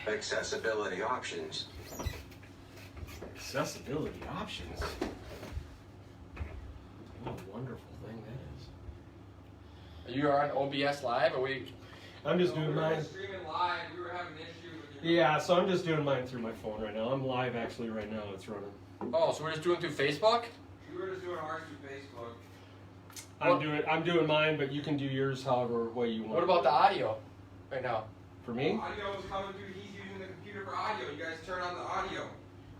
Accessibility options. Accessibility options? What a wonderful thing that is. Are you on OBS Live? Or we? I'm just doing mine. We were streaming live. We were having an issue with your... Yeah, so I'm just doing mine through my phone right now. I'm live actually right now. It's running. Oh, so we're just doing through Facebook? We were just doing ours through Facebook. I'm doing mine, but you can do yours however way you want. What about the audio right now? For me? Audio is coming through. He's using the computer for audio. You guys turn on the audio.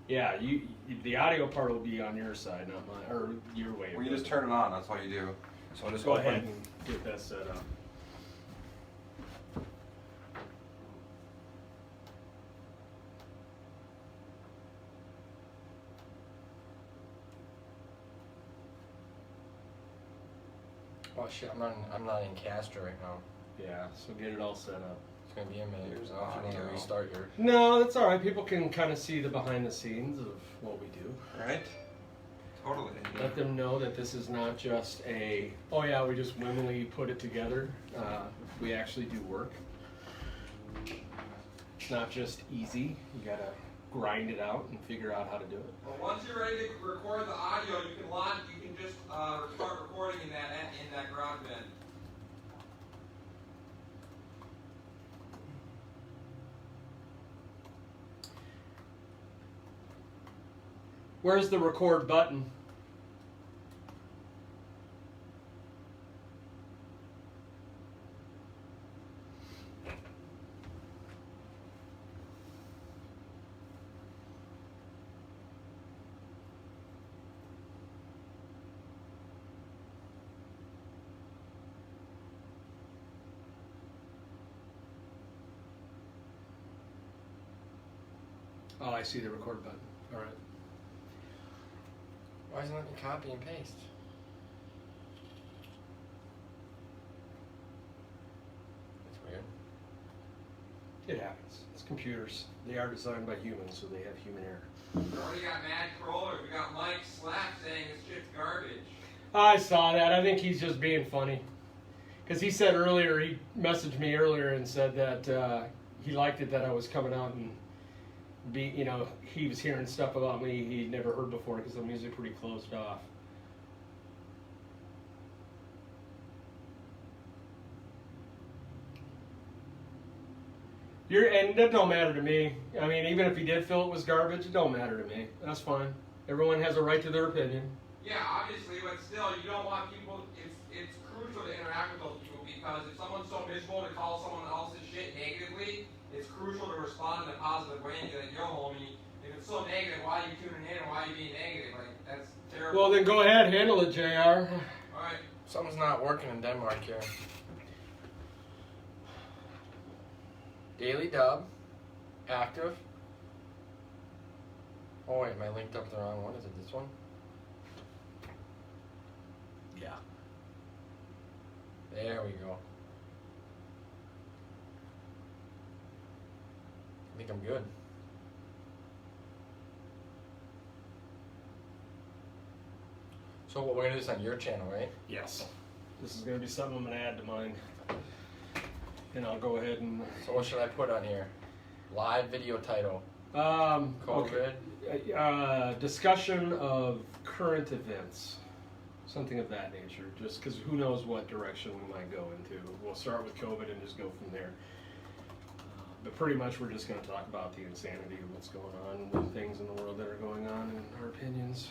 Yeah, the audio part will be on your side, not mine, or your way. Well, you just turn it on. That's all you do. So I'll just Go ahead and get that set up. Oh shit, I'm not in Castro right now. Yeah, so get it all set up. It's gonna be a minute. If you want to restart your... No, that's all right. People can kind of see the behind the scenes of what we do. Right? Totally. Let them know that this is not just a, oh yeah, we just whimsically put it together. We actually do work. It's not just easy. You gotta grind it out and figure out how to do it. Well, once you're ready to record the audio, you can launch. You can just start recording in that GarageBand. Where's the record button? Oh, I see the record button. All right. Why isn't it letting me copy and paste? That's weird. It happens. It's computers. They are designed by humans, so they have human error. We already got mad trollers. We got Mike Slack saying this shit's garbage. I saw that. I think he's just being funny. Because he said earlier, he messaged me earlier and said that he liked it that I was coming out and he was hearing stuff about me he'd never heard before because I'm usually pretty closed off. And that don't matter to me. I mean, even if he did feel it was garbage, it don't matter to me. That's fine. Everyone has a right to their opinion. Yeah, obviously, but still, you don't want people. It's crucial to interact with those people because if someone's so miserable to call someone else's shit negatively, it's crucial to respond in a positive way and be like, yo, homie, if it's so negative, why are you tuning in and why are you being negative? Like, that's terrible. Well, then go ahead, handle it, JR. Alright. Something's not working in Denmark here. Daily dub. Active. Oh wait, am I linked up the wrong one? Is it this one? Yeah. There we go. I think I'm good. So what we're gonna do this on your channel, right? Yes. This is going to be something I'm going to add to mine. And I'll go ahead and... So what should I put on here? Live video title. COVID. Okay. Discussion of current events. Something of that nature. Just because who knows what direction we might go into. We'll start with COVID and just go from there. But pretty much we're just going to talk about the insanity of what's going on, the things in the world that are going on, and our opinions.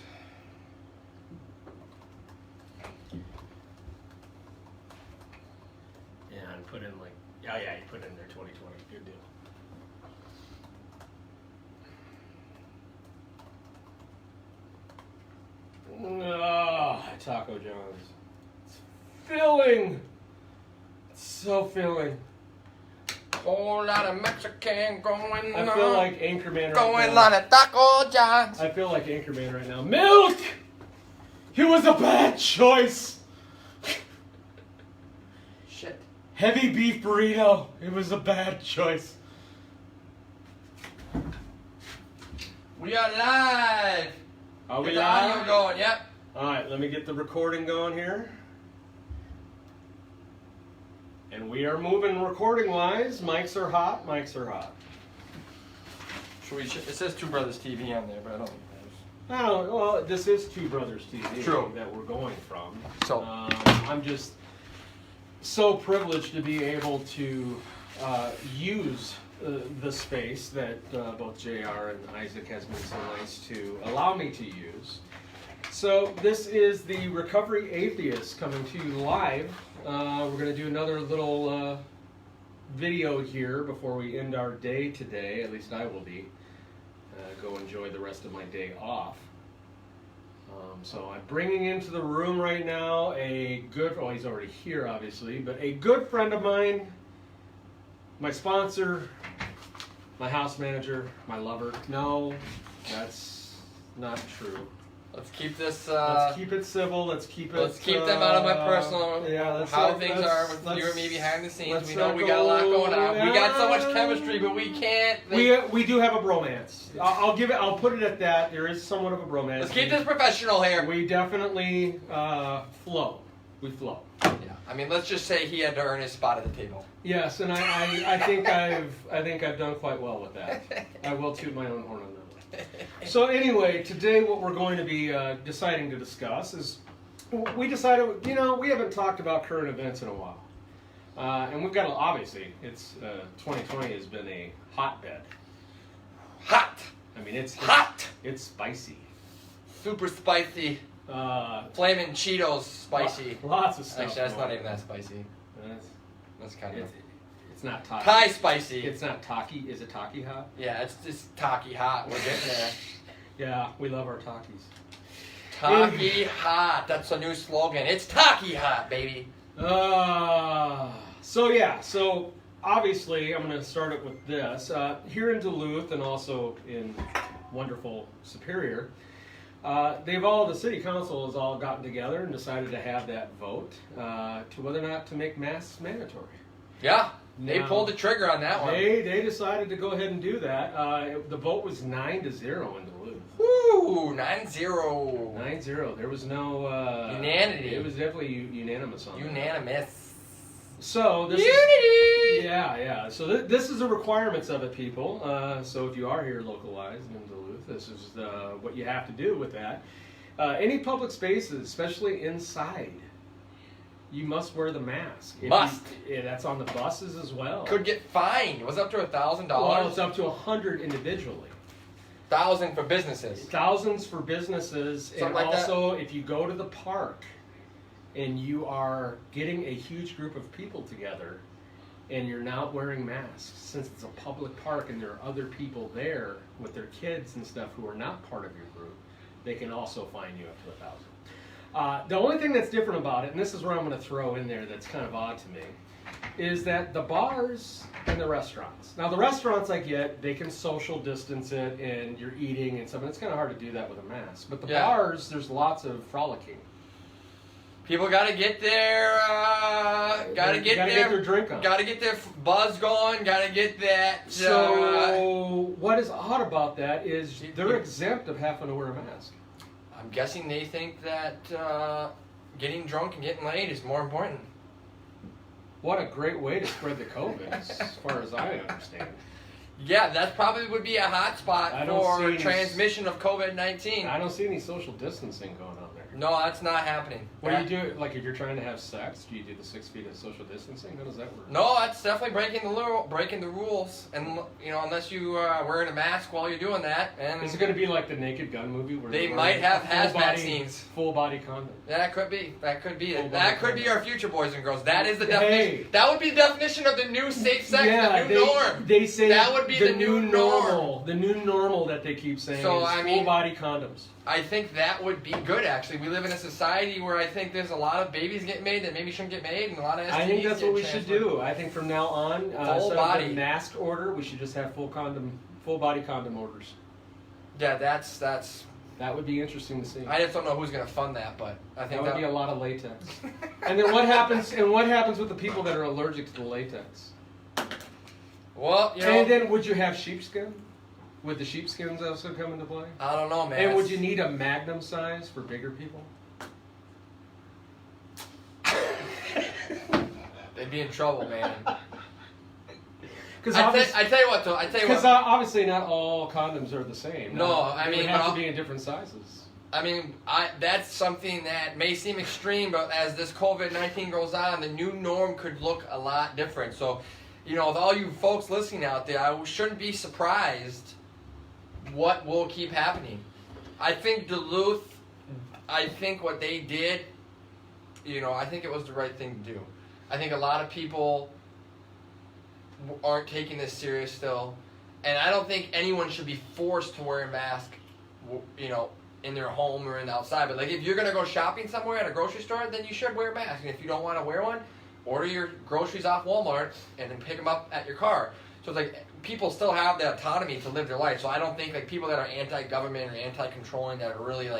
Yeah, and put in like, yeah, you put in there 2020. Good deal. Taco John's. It's filling. It's so filling. Whole lot of Mexican going on. I feel like Anchorman right going now. lot of Taco John's. I feel like Anchorman right now. Milk! It was a bad choice. Shit. Heavy beef burrito. It was a bad choice. We are live. Are we Get the live? audio going, yep. Alright, let me get the recording going here. And we are moving recording wise. Mics are hot. Mics are hot. It says Two Brothers TV on there, but I don't think it is. Oh, well, this is Two Brothers TV True. that we're going from. So- I'm just so privileged to be able to use the space that both JR and Isaac has been so nice to allow me to use. So this is the Recovery Atheist coming to you live. We're going to do another little video here before we end our day today. At least I will be. Go enjoy the rest of my day off. So I'm bringing into the room right now a good, well, he's already here obviously, but a good friend of mine, my sponsor, my house manager, my lover. No, that's not true. Let's keep this. Let's keep it civil. Let's keep it. Let's keep them out of my personal. Yeah, how things are with you and me behind the scenes. We know we got a lot going on. We got so much chemistry, but we can't. We do have a bromance. I'll give it. I'll put it at that. There is somewhat of a bromance. Let's keep this professional here. We definitely flow. We flow. Yeah. I mean, let's just say he had to earn his spot at the table. Yes, and I think I've done quite well with that. I will toot my own horn on that. So anyway, today what we're going to be deciding to discuss is, we decided, we haven't talked about current events in a while. And we've got, obviously, it's 2020 has been a hotbed. Hot! I mean, it's hot! It's spicy. Super spicy. Flamin' Cheetos spicy. Lots of stuff. Actually, that's not even that spicy. That's kind of... It's not Taki. Thai spicy. It's not Taki. Is it Taki hot? Yeah, it's just Taki hot. We're getting there. Yeah, we love our Takis. Taki hot. That's a new slogan. It's Taki hot, baby. So obviously I'm going to start it with this. Here in Duluth and also in wonderful Superior, the city council has all gotten together and decided to have that vote to whether or not to make masks mandatory. Yeah. They Now, pulled the trigger on that one. They decided to go ahead and do that. The vote was 9-0 in Duluth. Woo! 9-0. 9-0. There was no unanimity. It was definitely unanimous on that. Unanimous. So this Unity. Yeah. So this is the requirements of it, people. So if you are here localized in Duluth, this is what you have to do with that. Any public spaces, especially inside, you must wear the mask. That's on the buses as well. Could get fined. It was up to $1,000. Well, it's up to 100 individually. 1,000 for businesses. Thousands for businesses, Something and like also if you go to the park and you are getting a huge group of people together and you're not wearing masks, since it's a public park and there are other people there with their kids and stuff who are not part of your group, they can also fine you up to 1,000. The only thing that's different about it, and this is where I'm going to throw in there that's kind of odd to me, is that the bars and the restaurants. Now the restaurants I get, they can social distance it and you're eating and stuff, and it's kind of hard to do that with a mask. But the bars, there's lots of frolicking. People got to get their, get their drink on. Got to get their buzz going. Got to get that. So what is odd about that is they're exempt of having to wear a mask. I'm guessing they think that getting drunk and getting laid is more important. What a great way to spread the COVID, as far as I understand. Yeah, that probably would be a hot spot for transmission of COVID-19. I don't see any social distancing going on there. No, that's not happening. What do you do? Like if you're trying to have sex, do you do the 6 feet of social distancing? How does that work? No, that's definitely breaking the rules. And unless you are wearing a mask while you're doing that. And is it going to be like the Naked Gun movie where they might have hazmat scenes? Full body condom. That could be. That could be it. That could be our future, boys and girls. That is the definition. That would be the definition of the new safe sex, the new norm. They say that would be the new normal. The new normal that they keep saying is full body condoms. I think that would be good, actually. We live in a society where I think there's a lot of babies getting made that maybe shouldn't get made, and a lot of STDs I think that's what we should do. I think from now on, full body of the mask order, we should just have full body condom orders. Yeah, that's. That would be interesting to see. I just don't know who's going to fund that, but I think that would be a lot of latex. And then what happens? And what happens with the people that are allergic to the latex? Well, And then would you have sheepskin? Would the sheepskins also come into play? I don't know, man. And would you need a magnum size for bigger people? They'd be in trouble, man. I tell you what though. Because obviously not all condoms are the same. No, I mean, they have to be in different sizes. I mean, that's something that may seem extreme, but as this COVID-19 goes on, the new norm could look a lot different. So, with all you folks listening out there, I shouldn't be surprised what will keep happening. I think Duluth, what they did, I think it was the right thing to do. I think a lot of people aren't taking this serious still, and I don't think anyone should be forced to wear a mask, in their home or in outside. But if you're gonna go shopping somewhere at a grocery store, then you should wear a mask. And if you don't want to wear one, order your groceries off Walmart and then pick them up at your car. So it's people still have the autonomy to live their life. So I don't think people that are anti-government or anti-controlling that are really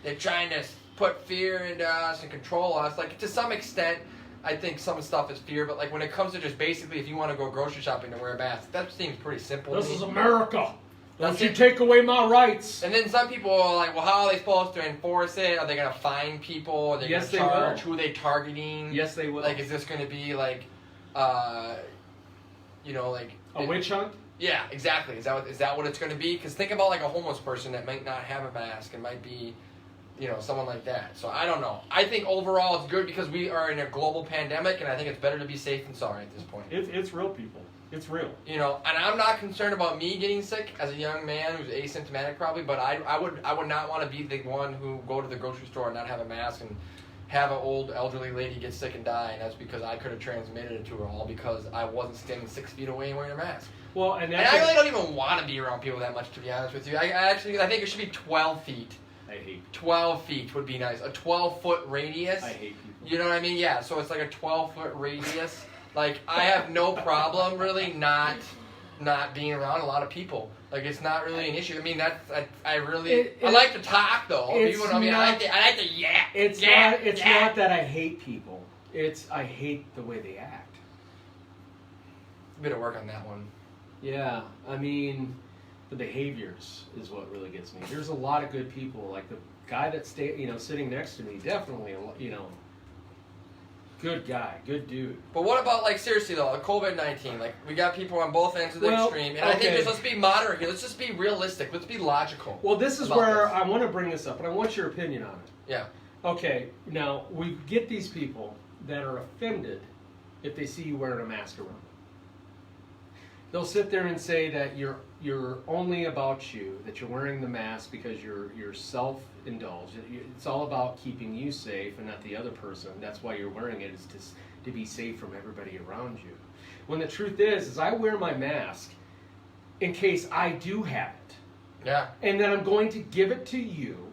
they're trying to put fear into us and control us. To some extent, I think some stuff is fear. But when it comes to just basically if you want to go grocery shopping to wear a mask, that seems pretty simple. This is America. Don't you take away my rights. And then some people are well, how are they supposed to enforce it? Are they going to fine people? Are they going to charge? Who are they targeting? Yes, they will. Is this going to be a witch hunt? Yeah, exactly. Is that what it's going to be? Because think about a homeless person that might not have a mask and might be, someone like that. So I don't know. I think overall it's good because we are in a global pandemic, and I think it's better to be safe than sorry at this point. It's real, people. It's real. And I'm not concerned about me getting sick as a young man who's asymptomatic probably, but I would not want to be the one who go to the grocery store and not have a mask and have an old elderly lady get sick and die, and that's because I could have transmitted it to her all because I wasn't standing 6 feet away and wearing a mask. Well, and I really don't even want to be around people that much, to be honest with you. I think it should be 12 feet. I hate people. 12 feet would be nice. A 12-foot radius. I hate people. You know what I mean? Yeah, so it's a 12-foot radius. I have no problem really not being around a lot of people. It's not really an issue. I mean, I like to talk though. People know me. I like to yap. It's not that I hate people. It's I hate the way they act. A bit of work on that one. Yeah, I mean, the behaviors is what really gets me. There's a lot of good people. The guy that's sitting next to me, definitely, good guy, good dude. But what about seriously though, COVID-19? We got people on both ends of the extreme, and I think let's be moderate here. Let's just be realistic. Let's be logical. Well, this is where I want to bring this up, and I want your opinion on it. Yeah. Okay, now we get these people that are offended if they see you wearing a mask around. They'll sit there and say that you're only about you, that you're wearing the mask because you're self-indulged. It's all about keeping you safe and not the other person. That's why you're wearing it, is to be safe from everybody around you. When the truth is I wear my mask in case I do have it. Yeah. And then I'm going to give it to you,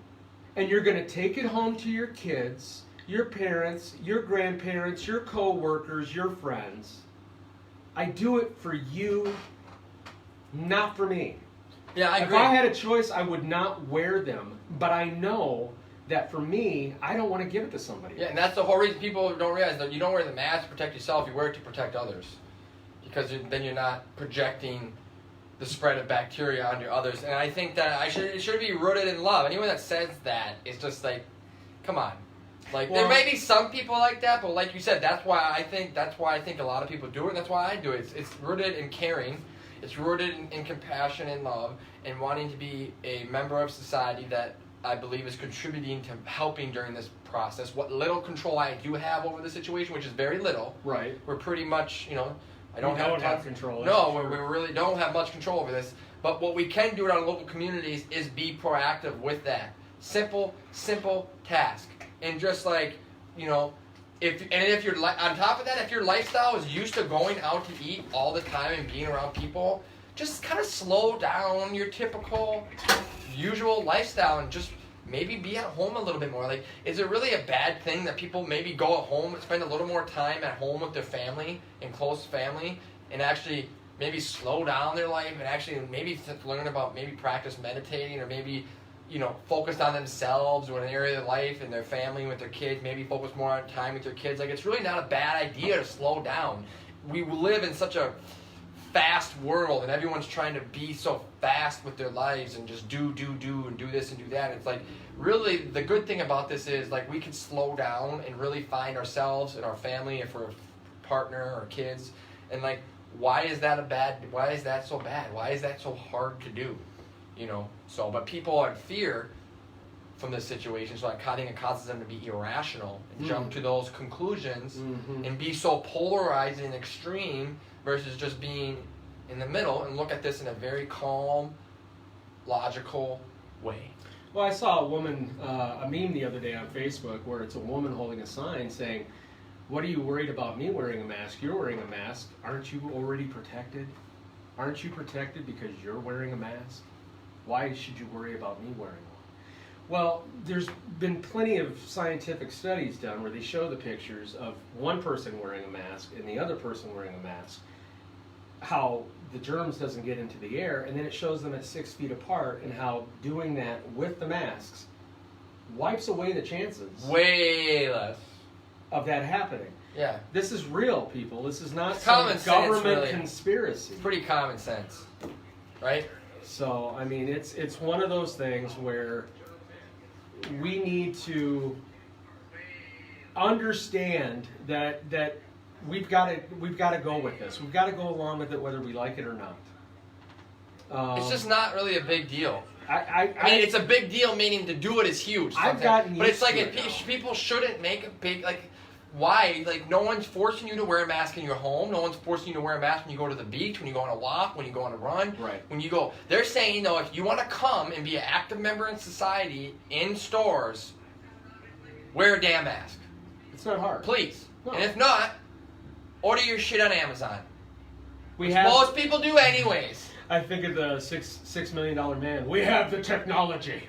and you're going to take it home to your kids, your parents, your grandparents, your co-workers, your friends. I do it for you, not for me. Yeah, I agree. If I had a choice, I would not wear them. But I know that for me, I don't want to give it to somebody. Yeah, and that's the whole reason people don't realize that you don't wear the mask to protect yourself. You wear it to protect others. Because then you're not projecting the spread of bacteria onto others. And I think that it should be rooted in love. Anyone that says that is just come on. There may be some people like that, but like you said, that's why I think a lot of people do it, and that's why I do it. It's rooted in caring, it's rooted in compassion and love, and wanting to be a member of society that I believe is contributing to helping during this process. What little control I do have over the situation, which is very little. Right. We're pretty much, I don't have control. No, we really don't have much control over this. But what we can do in our local communities is be proactive with that. Simple task. And just if you're on top of that, if your lifestyle is used to going out to eat all the time and being around people, just kind of slow down your typical, usual lifestyle and just maybe be at home a little bit more. Is it really a bad thing that people maybe go at home and spend a little more time at home with their family and close family and actually maybe slow down their life and actually maybe learn about maybe practice meditating or maybe focused on themselves or an area of their life and their family with their kids, maybe focus more on time with their kids. It's really not a bad idea to slow down. We live in such a fast world and everyone's trying to be so fast with their lives and just do and do this and do that. It's really the good thing about this is we can slow down and really find ourselves and our family if we're a partner or kids and why is that so bad? Why is that so hard to do? You know, so, but people are in fear from this situation, so I think it causes them to be irrational and jump to those conclusions and be so polarized and extreme versus just being in the middle and look at this in a very calm, logical way. Well, I saw a meme the other day on Facebook where it's a woman holding a sign saying, "What are you worried about me wearing a mask? You're wearing a mask. Aren't you already protected? Aren't you protected because you're wearing a mask? Why should you worry about me wearing one?" Well, there's been plenty of scientific studies done where they show the pictures of one person wearing a mask and the other person wearing a mask, how the germs doesn't get into the air, and then it shows them at 6 feet apart, and how doing that with the masks wipes away the chances way less of that happening. Yeah. This is real, people. This is not common some government sense, really. conspiracy. It's pretty common sense, right? So, I mean, it's one of those things where we need to understand that we've got to go with this. We've got to go along with it whether we like it or not. It's just not really a big deal. I mean, it's a big deal, meaning to do it is huge. I've gotten but it's used like to it now. people shouldn't make a big why? Like, no one's forcing you to wear a mask in your home. No one's forcing you to wear a mask when you go to the beach, when you go on a walk, when you go on a run. Right. When you go, they're saying, though, if you want to come and be an active member in society in stores, wear a damn mask. It's not hard. Please. No. And if not, order your shit on Amazon. We have. Most people do anyways. I think of the $6 million man. We have the technology.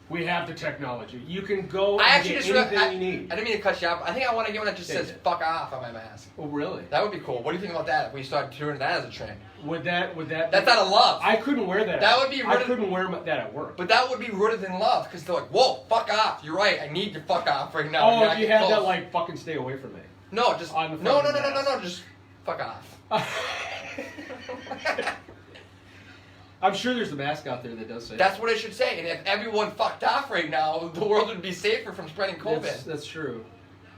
We have the technology. You can go and get anything you need. I didn't mean to cut you off. I think I want to get one that just Yeah, says yeah. "fuck off" on my mask. Oh, really? That would be cool. What do you think about that? If we start doing that as a trend, Would that? that's out of love. I couldn't wear that. That would be I couldn't wear that at work. But that would be rooted in love, because they're like, "Whoa, fuck off! You're right. I need to fuck off right now." Oh, if you had close. that, like, fucking stay away from me. No, just on the no, fucking just fuck off. I'm sure there's a mask out there that does say That's what it should say. And if everyone fucked off right now, the world would be safer from spreading COVID. That's true.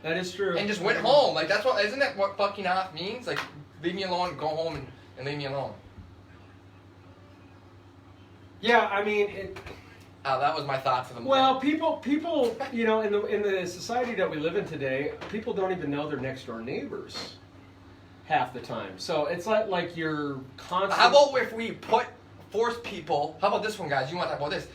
That is true. And just went home. Like, that's what, isn't that what fucking off means? Like, leave me alone, go home and leave me alone. Yeah, I mean, That was my thought for the moment. well, people, you know, in the society that we live in today, people don't even know their next door neighbors half the time. So it's like you're constantly. How about if we force people? How about this one, guys? You want to talk about this?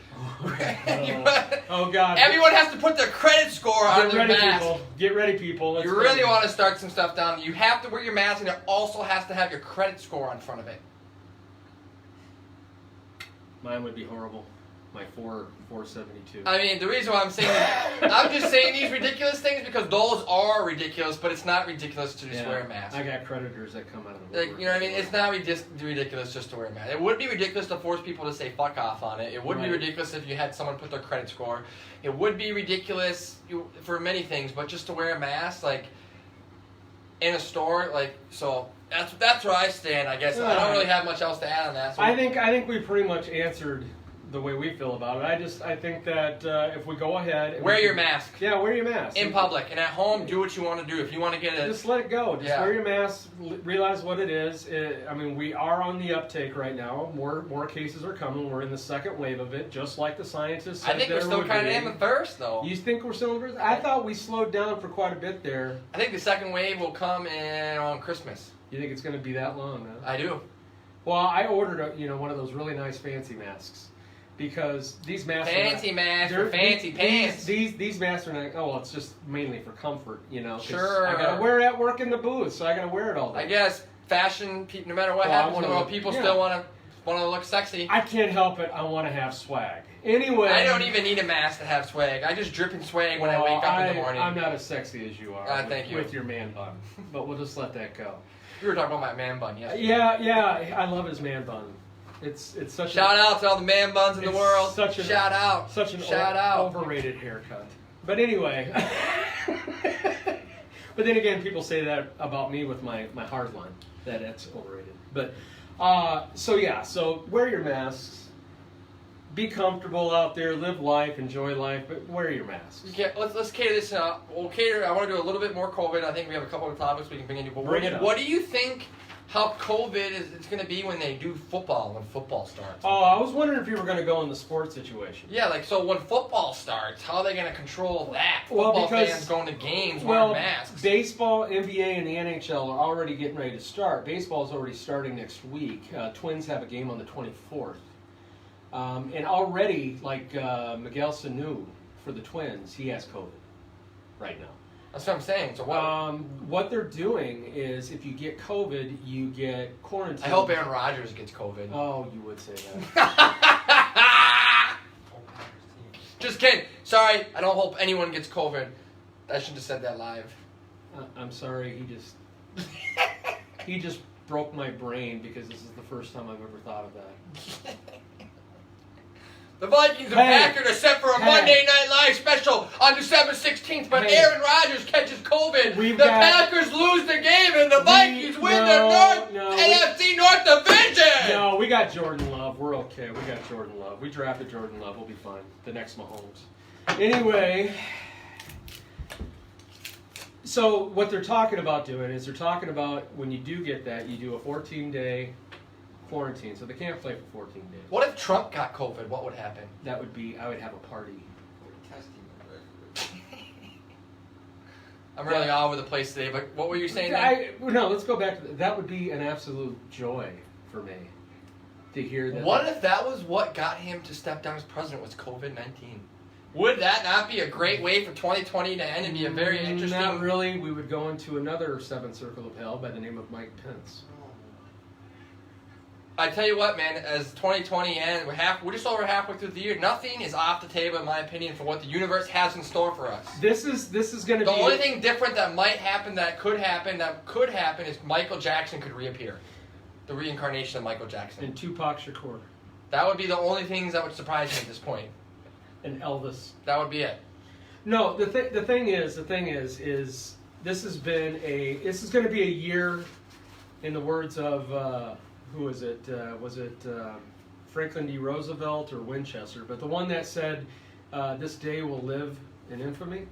Oh God! Everyone has to put their credit score on their mask. People. Get ready, people. Let's You go. really want to start some stuff down. You have to wear your mask, and it also has to have your credit score on front of it. Mine would be horrible. My 472. I mean, the reason why I'm saying I'm just saying these ridiculous things because those are ridiculous, but it's not ridiculous to just wear a mask. I got creditors that come out of the Like, woodwork. you know what I mean? It's not ridiculous just to wear a mask. It would be ridiculous to force people to say fuck off on it. It would be Right. ridiculous if you had someone put their credit score. It would be ridiculous for many things, but just to wear a mask, like, in a store, like, so that's where I stand, I guess. I don't really have much else to add on that. So I think we pretty much answered the way we feel about it. I think that if we go ahead and wear your mask. Yeah, wear your mask. In public. And at home, do what you want to do. If you want to get Just let it go. Just Yeah. wear your mask. Realize what it is. I mean, we are on the uptake right now. More cases are coming. We're in the second wave of it, just like the scientists said. I think we're there still would kind of be. in the thirst, though. You think we're still in the first? I thought we slowed down for quite a bit there. I think the second wave will come on Christmas. You think it's going to be that long? Huh? I do. Well, I ordered one of those really nice fancy masks because these masks Fancy masks for fancy pants. These masks are not. Oh, well, it's just mainly for comfort, 'cause Sure. I gotta wear it at work in the booth, so I gotta wear it all day. I guess fashion, no matter what Well, I happens in the wanna- world, people yeah. still want to look sexy. I can't help it. I want to have swag. Anyway, I don't even need a mask to have swag. I just drip in swag when I wake up in the morning. I'm not as sexy as you are. Thank you. With your man bun, but we'll just let that go. You were talking about my man bun, yes. Yeah, I love his man bun. It's such Shout out to all the man buns in the It's world. such an- Shout out. such an Shout out. overrated haircut. But anyway, but then again, people say that about me with my hard line, that it's overrated. But so wear your masks. Be comfortable out there, live life, enjoy life, but wear your masks. Okay, let's cater this up. We'll cater. I want to do a little bit more COVID. I think we have a couple of topics we can bring in. We'll Bring it up. What do you think how COVID it's going to be when they do football, when football starts. Oh, I was wondering if you were going to go in the sports situation. Yeah, like, so when football starts, how are they going to control that? Well, Football because- fans going to games Well, wearing masks. baseball, NBA, and the NHL are already getting ready to start. Baseball's already starting next week. Twins have a game on the 24th. And already, like Miguel Sanu for the Twins, he has COVID right now. That's what I'm saying. So What they're doing is, if you get COVID, you get quarantined. I hope Aaron Rodgers gets COVID. Oh, you would say that. Just kidding. Sorry, I don't hope anyone gets COVID. I shouldn't have said that live. I'm sorry. He just broke my brain because this is the first time I've ever thought of that. The Vikings and Packers are set for a Monday Night Live special on December 16th, but Aaron Rodgers catches COVID. The Packers lose the game, and the Vikings win the NFC North Division! No, we got Jordan Love. We're okay. We got Jordan Love. We drafted Jordan Love. We'll be fine. The next Mahomes. Anyway, so what they're talking about doing is they're talking about when you do get that, you do a 14-day quarantine, so they can't play for 14 days. What if Trump got COVID? What would happen? That would be, I would have a party. I'm really all over the place today, but what were you saying? No, let's go back to that. Would be an absolute joy for me to hear that. What if that was what got him to step down as president, was COVID-19? Would that not be a great way for 2020 to end and be a very interesting... Not really. We would go into another seventh circle of hell by the name of Mike Pence. I tell you what, man, as 2020 ends, we're just over halfway through the year. Nothing is off the table, in my opinion, for what the universe has in store for us. This is going to be... The only thing different that might happen, that could happen, is Michael Jackson could reappear. The reincarnation of Michael Jackson. And Tupac Shakur. That would be the only things that would surprise me at this point. And Elvis. That would be it. No, the thing is, this is going to be a year, in the words of... who was it? Was it Franklin D. Roosevelt or Winchester? But the one that said, "This day will live in infamy."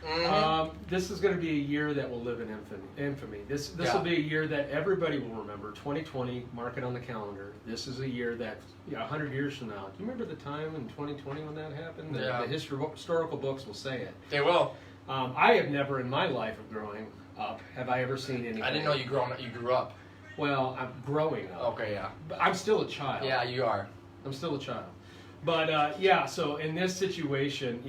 Mm-hmm. This is going to be a year that will live in infamy. This will be a year that everybody will remember. 2020, mark it on the calendar. This is a year that 100 years from now. Do you remember the time in 2020 when that happened? The historical books will say it. They will. I have never in my life of growing up have I ever seen anything. I didn't know you grew up. Well, I'm growing up. Okay, yeah. But I'm still a child. Yeah, you are. I'm still a child. But, so in this situation,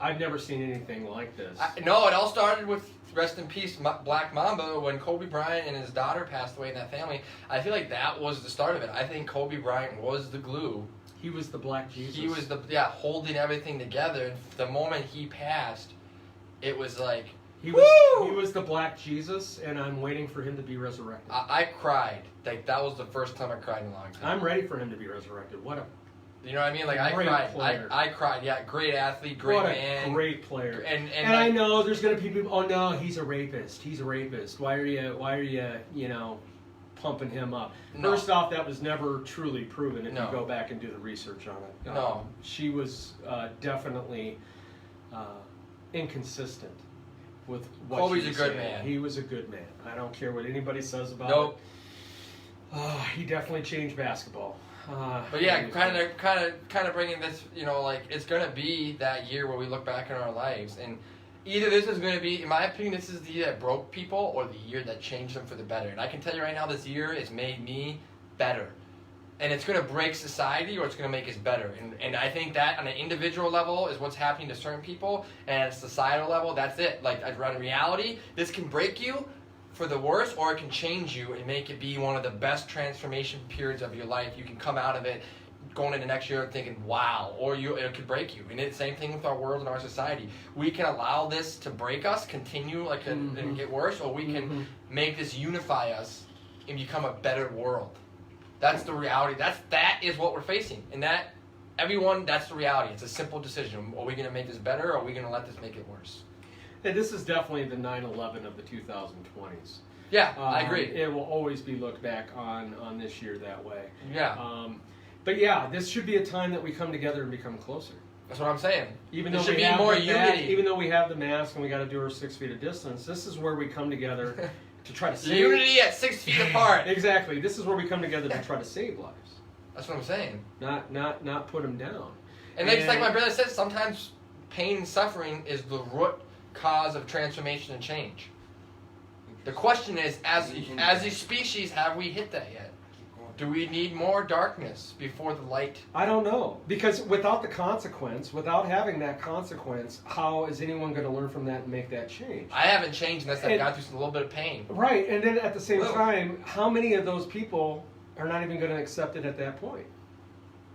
I've never seen anything like this. No, it all started with, rest in peace, Black Mamba, when Kobe Bryant and his daughter passed away in that family. I feel like that was the start of it. I think Kobe Bryant was the glue. He was the Black Jesus. He was holding everything together. And the moment he passed, it was like... He was the Black Jesus, and I'm waiting for him to be resurrected. I cried. Like, that was the first time I cried in a long time. I'm ready for him to be resurrected. What a... You know what I mean? Like, I cried. I cried. Yeah, great athlete, great man. What a great player. And I know there's going to be people, oh no, he's a rapist. He's a rapist. Why are you, pumping him up? No. First off, that was never truly proven if No. you go back and do the research on it. No. She was definitely inconsistent with what Kobe's she was a good saying. man. He was a good man. I don't care what anybody says about Nope. it. He definitely changed basketball. But yeah, kind of bringing this, it's gonna be that year where we look back in our lives, and either this is gonna be, in my opinion, this is the year that broke people, or the year that changed them for the better. And I can tell you right now, this year has made me better, and it's gonna break society, or it's gonna make us better. And I think that on an individual level is what's happening to certain people, and at a societal level, that's it. Like, around reality, this can break you for the worse, or it can change you and make it be one of the best transformation periods of your life. You can come out of it going into next year thinking, wow, or it could break you. And it's the same thing with our world and our society. We can allow this to break us, continue and get worse, or we can make this unify us and become a better world. That's the reality. That is what we're facing. And that's the reality. It's a simple decision. Are we going to make this better, or are we going to let this make it worse? And this is definitely the 9/11 of the 2020s. Yeah, I agree. It will always be looked back on this year that way. Yeah. But yeah, this should be a time that we come together and become closer. That's what I'm saying. Even there though should we be have more the unity. even though we have the mask and we got to do our 6 feet of distance, this is where we come together to try to save. Unity at 6 feet apart. Exactly. This is where we come together to try to save lives. That's what I'm saying. Not put them down. And like my brother said, sometimes pain and suffering is the root cause of transformation and change. The question is, as a species, have we hit that yet? Do we need more darkness before the light? I don't know. Because without the consequence, without having that consequence, how is anyone going to learn from that and make that change? I haven't changed unless I've gone through a little bit of pain. Right, and then at the same time, how many of those people are not even going to accept it at that point?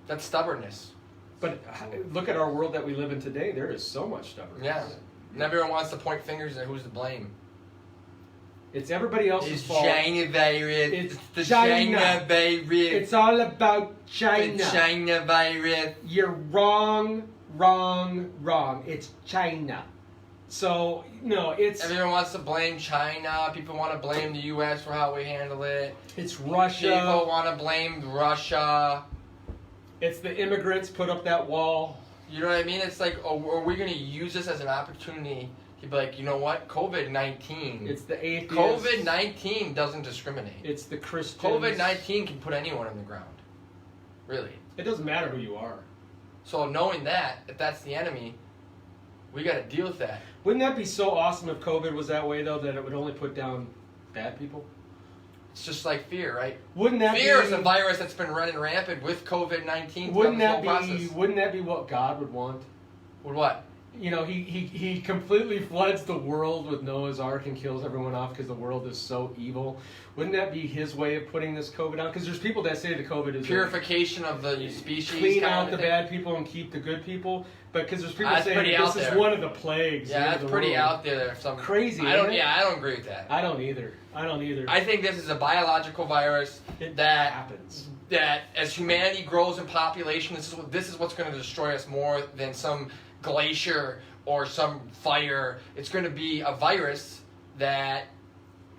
That's stubbornness. But look at our world that we live in today. There is so much stubbornness. Yeah. And everyone wants to point fingers at who's to blame. It's everybody else's fault. China virus. It's the China virus. It's all about China. The China virus. You're wrong. It's China. So, no, it's... Everyone wants to blame China. People want to blame the U.S. for how we handle it. It's Russia. People want to blame Russia. It's the immigrants put up that wall. You know what I mean? It's like, are we going to use this as an opportunity to be like, you know what? COVID-19. It's the atheists. COVID-19 doesn't discriminate. It's the Christians. COVID-19 can put anyone on the ground. Really. It doesn't matter who you are. So knowing that, if that's the enemy, we got to deal with that. Wouldn't that be so awesome if COVID was that way, though, that it would only put down bad people? It's just like fear, right? Wouldn't that fear be... is a virus that's been running rampant with COVID-19. Wouldn't that be what God would want? With what? You know, he completely floods the world with Noah's Ark and kills everyone off because the world is so evil. Wouldn't that be his way of putting this COVID out? Because there's people that say the COVID is purification of the species. Clean out the bad people and keep the good people. But because there's people saying this is one of the plagues. Yeah, that's pretty out there. Crazy. I don't agree with that. I don't either. I think this is a biological virus that happens. That as humanity grows in population, this is what's going to destroy us more than some glacier or some fire. It's going to be a virus that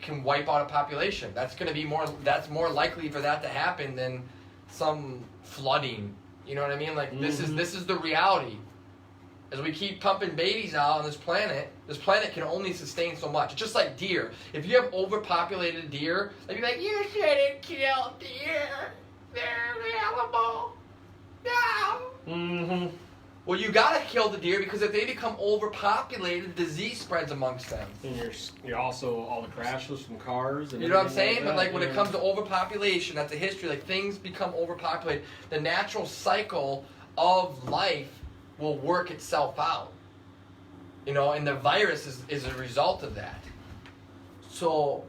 can wipe out a population. That's more likely for that to happen than some flooding. You know what I mean? Like this is the reality. As we keep pumping babies out on this planet can only sustain so much. It's just like deer. If you have overpopulated deer, they'd be like, you shouldn't kill deer. They're available. No. Well, you gotta kill the deer because if they become overpopulated, disease spreads amongst them. And you're also all the crashes from cars. And you know what I'm saying? But like when it comes to overpopulation, that's a history. Like things become overpopulated. The natural cycle of life will work itself out. You know, and the virus is a result of that. So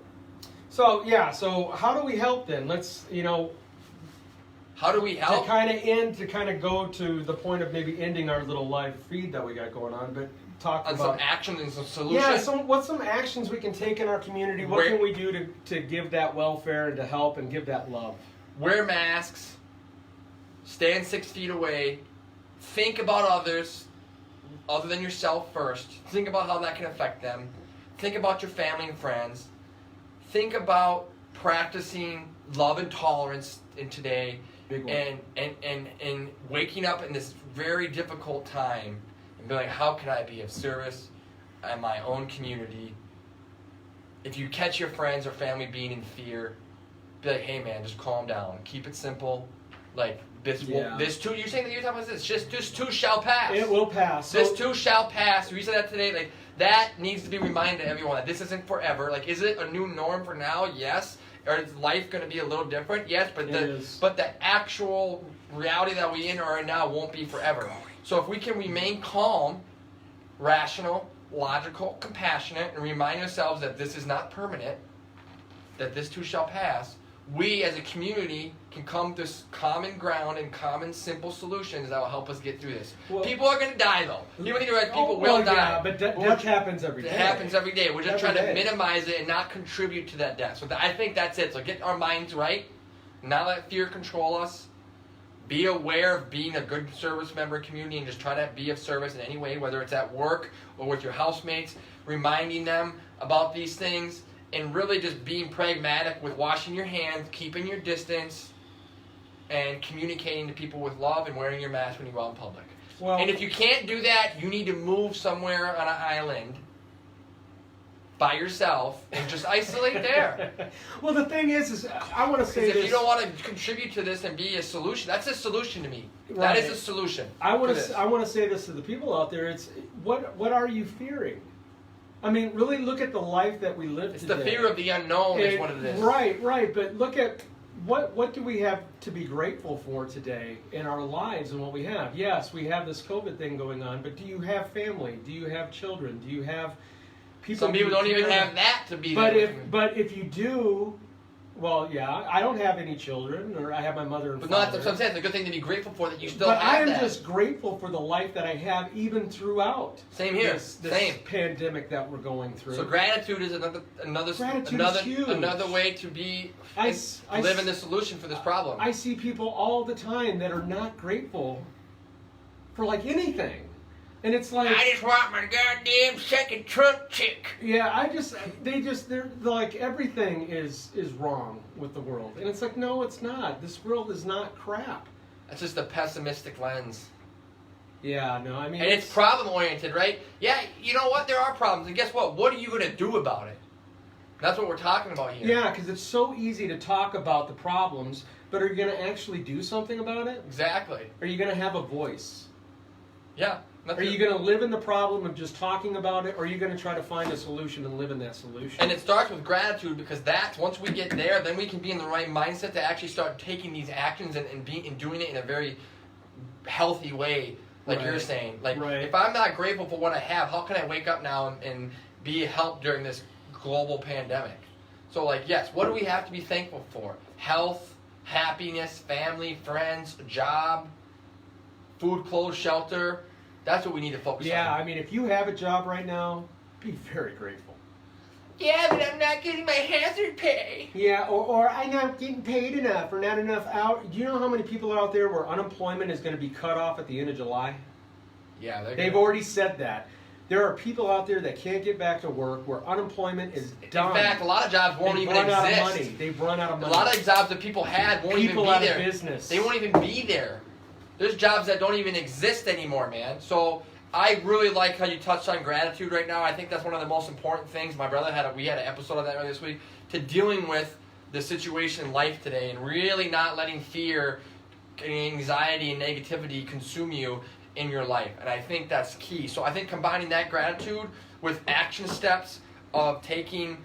how do we help then? Let's, how do we help? To kind of go to the point of maybe ending our little live feed that we got going on, but talk about some actions and some solutions. Yeah, what's some actions we can take in our community? What can we do to give that welfare and to help and give that love? Wear masks. Stand 6 feet away. Think about others other than yourself first. Think about how that can affect them. Think about your family and friends. Think about practicing love and tolerance in today. Big one. And waking up in this very difficult time and be like, how can I be of service in my own community? If you catch your friends or family being in fear, be like, hey man, just calm down. Keep it simple. Like this too. You're saying that you're talking about this. This too shall pass. It will pass. This too shall pass. We said that today. Like that needs to be reminded to everyone that this isn't forever. Like, is it a new norm for now? Yes. Or is life going to be a little different? Yes. But the actual reality that we are in now won't be forever. So if we can remain calm, rational, logical, compassionate, and remind ourselves that this is not permanent, that this too shall pass, we as a community can come to common ground and common simple solutions that will help us get through this. Well, people are going to die though. People will die. Yeah, but death happens every day. It happens every day. We're just trying to minimize it and not contribute to that death. So I think that's it. So get our minds right. Not let fear control us. Be aware of being a good service member community and just try to be of service in any way, whether it's at work or with your housemates, reminding them about these things. And really just being pragmatic with washing your hands, keeping your distance, and communicating to people with love and wearing your mask when you go out in public. And if you can't do that, you need to move somewhere on an island by yourself and just isolate there. Well, the thing is I want to say Because this. if you don't want to contribute to this and be a solution, that's a solution to me. Right. That is a solution. I want this. to say this to the people out there. It's what are you fearing? I mean, really look at the life that we live It's today. the fear of the unknown is what it is. Right. But look at what do we have to be grateful for today in our lives and what we have? Yes, we have this COVID thing going on, but do you have family? Do you have children? Do you have people? Some people don't even care have that to be But there. but if you do, well, yeah, I don't have any children, or I have my mother and But father. no, that's what I'm saying. It's a good thing to be grateful for that you still But I have am that. just grateful for the life that I have, even throughout Same here. this Same. pandemic that we're going through. So gratitude is another Gratitude is huge. another way to be live in the solution for this problem. I see people all the time that are not grateful for like anything, and it's like I just want my goddamn second trunk chick. yeah, they're like everything is wrong with the world, and it's like no, it's not. This world is not crap. That's just a pessimistic lens. Yeah, no, I mean, And it's problem oriented, right? Yeah, you know what? There are problems, and guess what? What are you going to do about it? That's what we're talking about here. yeah, because it's so easy to talk about the problems, but are you going to actually do something about it? Exactly. Are you going to have a voice? Yeah. Are you going to live in the problem of just talking about it, or are you going to try to find a solution and live in that solution? And it starts with gratitude, because that's once we get there, then we can be in the right mindset to actually start taking these actions and doing it in a very healthy way, like Right. you're saying. Like Right. if I'm not grateful for what I have, how can I wake up now and be a help during this global pandemic? So like yes, what do we have to be thankful for? Health, happiness, family, friends, job, food, clothes, shelter. That's what we need to focus on. Yeah, I mean, if you have a job right now, be very grateful. Yeah, but I'm not getting my hazard pay. Yeah, or I'm not getting paid enough, or not enough out. Do you know how many people are out there where unemployment is going to be cut off at the end of July? Yeah, They've already said that. There are people out there that can't get back to work where unemployment is done. In fact, a lot of jobs won't They've even run out of exist. money. They've run out of A money. lot of jobs that people had won't people even out be there. of business. They won't even be there. There's jobs that don't even exist anymore, man. So I really like how you touched on gratitude right now. I think that's one of the most important things. My brother we had an episode of that earlier this week, to dealing with the situation in life today and really not letting fear, anxiety, and negativity consume you in your life. And I think that's key. So I think combining that gratitude with action steps of taking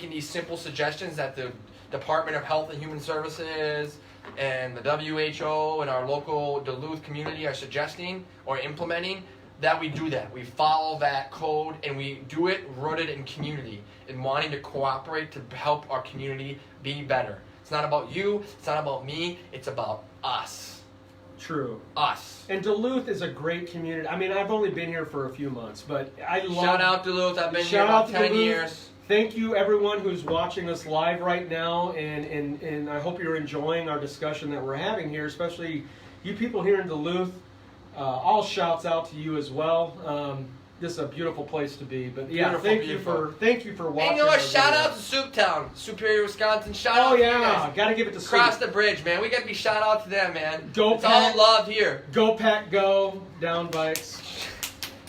these simple suggestions that the Department of Health and Human Services and the WHO and our local Duluth community are suggesting or implementing, that we do that. We follow that code and we do it rooted in community and wanting to cooperate to help our community be better. It's not about you, it's not about me, it's about us. True. Us. And Duluth is a great community. I mean, I've only been here for a few months, but I love... Shout out Duluth, I've been here Shout out about to 10 Duluth. years. Thank you, everyone who's watching us live right now, and I hope you're enjoying our discussion that we're having here, especially you people here in Duluth. All shouts out to you as well. This is a beautiful place to be. But yeah, Beautiful, beautiful. thank you for watching. And you know what? our Shout video. out to Souptown, Superior, Wisconsin. Shout out Oh to you yeah, guys. gotta give it to Cross Soup. the bridge, man. We gotta be shout out to them, man. Go it's Pack. all love here. Go Pack, go down bikes.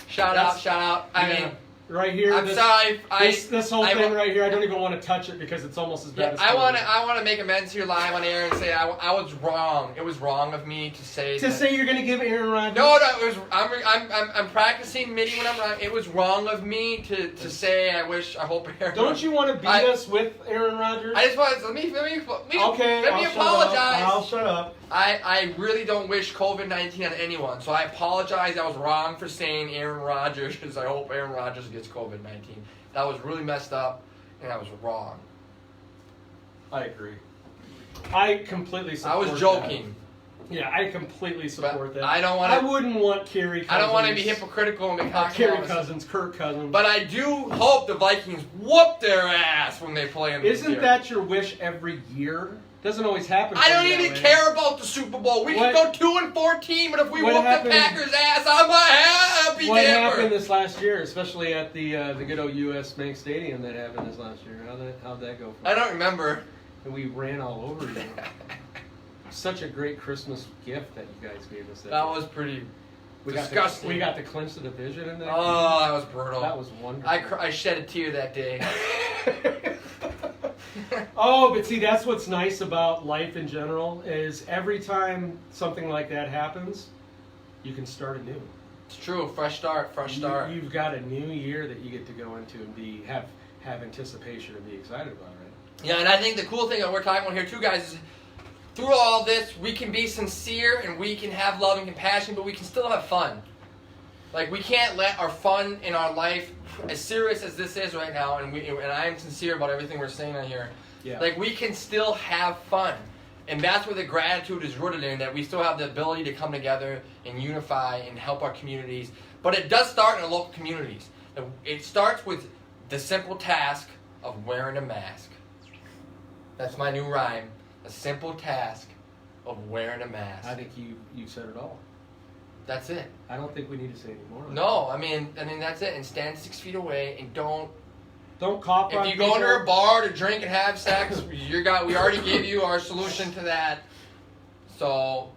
Shout out. I Yeah. mean, Right here. I'm sorry. This whole thing right here, I don't even want to touch it because it's almost as bad as I COVID. want to make amends here live on air and say I was wrong. It was wrong of me to say. To say you're gonna give Aaron Rodgers. No, it was. I'm practicing MIDI when I'm wrong. It was wrong of me to say. I hope Aaron. Don't you want to beat us with Aaron Rodgers? I just want to let me Okay, I'll apologize. I'll shut up. I really don't wish COVID-19 on anyone, so I apologize. I was wrong for saying Aaron Rodgers, because I hope Aaron Rodgers gets COVID-19. That was really messed up, and I was wrong. I agree. I completely support I was joking. That. Yeah, I completely support But that. I don't want I to. wouldn't want Kerry Cousins. I don't want to be hypocritical and be talking Kerry about Cousins, Kirk Cousins. But I do hope the Vikings whoop their ass when they play them this Isn't year. that your wish every year? Doesn't always happen. I for don't you that even way. care about the Super Bowl. We can go 2-14, but if we what whoop happened- the Packers' ass, I'm a happy What camper. happened this last year, especially at the good old U.S. Bank Stadium that happened this last year? How'd that go? For I don't remember. And we ran all over you. Such a great Christmas gift that you guys gave us. That was pretty. Disgusting. We got to clinch the division in that. Oh, that was brutal. That was wonderful. I shed a tear that day. Oh, but see, that's what's nice about life in general is every time something like that happens, you can start anew. It's true. Fresh start. You've got a new year that you get to go into and have anticipation and be excited about, right? Yeah, and I think the cool thing that we're talking about here too, guys, is through all this, we can be sincere and we can have love and compassion, but we can still have fun. Like, we can't let our fun in our life, as serious as this is right now, and I am sincere about everything we're saying on here, Yeah. like, we can still have fun. And that's where the gratitude is rooted in, that we still have the ability to come together and unify and help our communities. But it does start in our local communities. It starts with the simple task of wearing a mask. That's my new rhyme. A simple task of wearing a mask. I think you said it all. That's it. I don't think we need to say any more. No, I mean that's it. And stand 6 feet away and don't cop on If you go to a bar to drink and have sex, we already gave you our solution to that. So,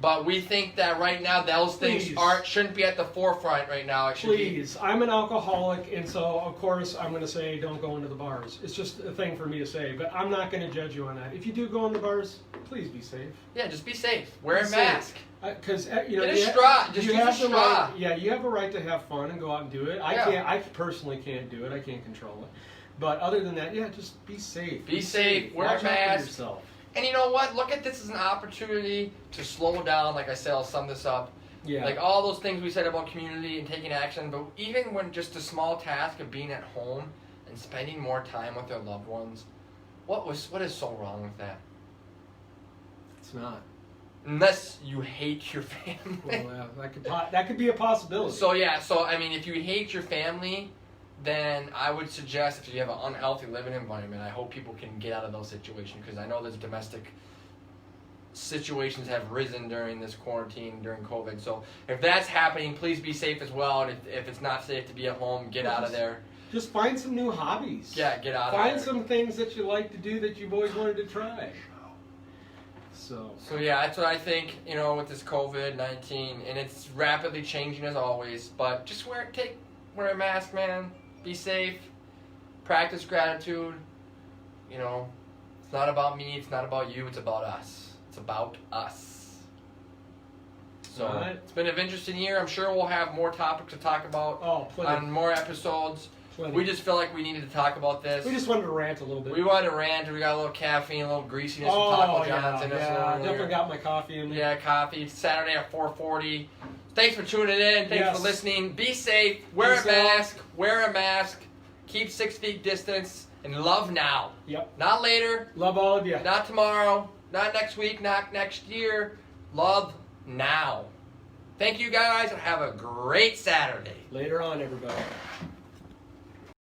but we think that right now those things shouldn't be at the forefront right now. It should Please, I'm an alcoholic, and so of course I'm going to say don't go into the bars. It's just a thing for me to say, but I'm not going to judge you on that. If you do go in the bars, please be safe. Yeah, just be safe. Wear a mask. Because you know, get a straw. Just use a straw. Right, you have a right to have fun and go out and do it. I personally can't do it. I can't control it. But other than that, yeah, just be safe. Be safe. Wear Watch a mask. out for yourself. And you know what? Look at this as an opportunity to slow down. Like I said, I'll sum this up. Yeah. Like all those things we said about community and taking action, but even when just a small task of being at home and spending more time with their loved ones, what is so wrong with that? It's not. Unless you hate your family. Well, that could be a possibility. So I mean, if you hate your family, then I would suggest if you have an unhealthy living environment, I hope people can get out of those situations, because I know there's domestic situations have risen during this quarantine, during COVID. So if that's happening, please be safe as well. And if it's not safe to be at home, get out of there. Just find some new hobbies. Yeah, get out of there. Find some things that you like to do that you've always wanted to try. So yeah, that's what I think, you know, with this COVID-19, and it's rapidly changing as always, but just wear a mask, man. Be safe. Practice gratitude. You know, it's not about me, it's not about you, it's about us. It's about us. So right. It's been an interesting year. I'm sure we'll have more topics to talk about on more episodes. Plenty. We just felt like we needed to talk about this. We just wanted to rant a little bit. We wanted to rant. We got a little caffeine, a little greasiness from Taco John's in us. Yeah, definitely got my coffee in me. Yeah, coffee. It's Saturday at 4:40. Thanks for tuning in. Thanks for listening. Be safe. Wear a mask. Keep 6 feet distance. And love now. Yep. Not later. Love all of you. Not tomorrow. Not next week. Not next year. Love now. Thank you guys, and have a great Saturday. Later on, everybody.